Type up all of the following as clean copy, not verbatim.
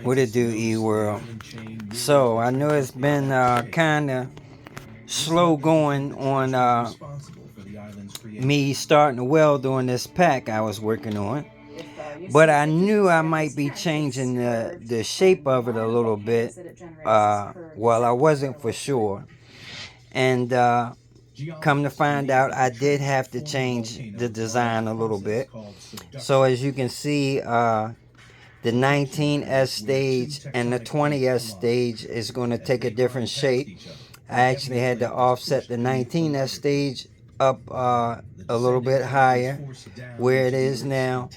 What it do, E-World? So, I know it's been kind of slow going on me starting to weld on this pack I was working on. But I knew I might be changing the shape of it a little bit. Well, I wasn't for sure. And come to find out, I did have to change the design a little bit. So as you can see, the 19S stage and the 20S stage is going to take a different shape. I actually had to offset the 19S stage up a little bit higher where it is now,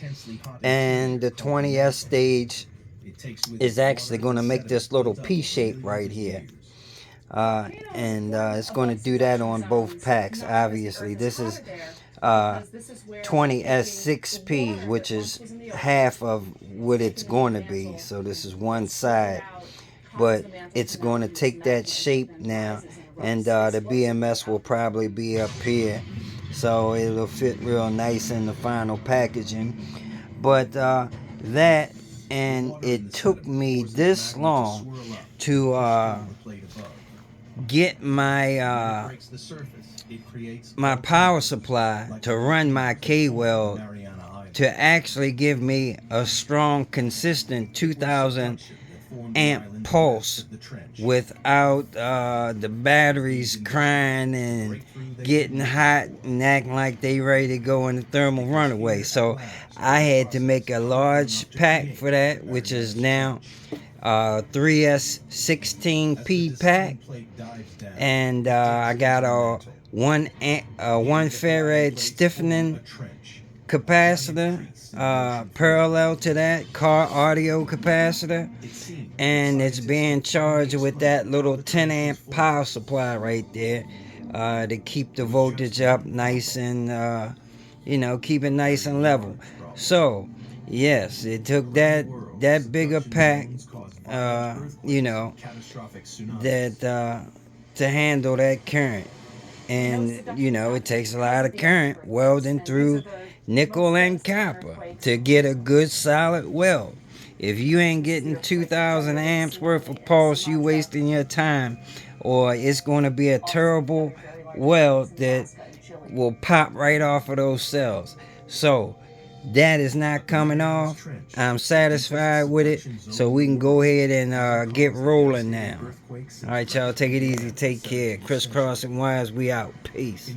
and the 20S stage is actually going to make this little P shape right here. And it's going to do that on both packs. Obviously this is 20S6P, which is half of what it's going to be. So this is one side, but it's going to take that shape now, and the BMS will probably be up here, so it'll fit real nice in the final packaging. But that, and it took me this long to get my my power supply to run my K-Weld to actually give me a strong, consistent 2000 amp pulse without the batteries crying and getting hot and acting like they ready to go in the thermal runaway. So I had to make a large pack for that, which is now 3S16P pack, and I got a one farad stiffening capacitor parallel to that car audio capacitor, and it's being charged with that little 10 amp power supply right there to keep the voltage up nice and keep it nice and level. So yes, it took that bigger pack that to handle that current. And it takes a lot of current welding through nickel and copper to get a good solid weld. If you ain't getting 2000 amps worth of pulse, you wasting your time, or it's going to be a terrible weld that will pop right off of those cells. So that is not coming off. I'm satisfied with it, so we can go ahead and get rolling now. All right, y'all, take it easy, take care. Crisscrossing wires, we out. Peace.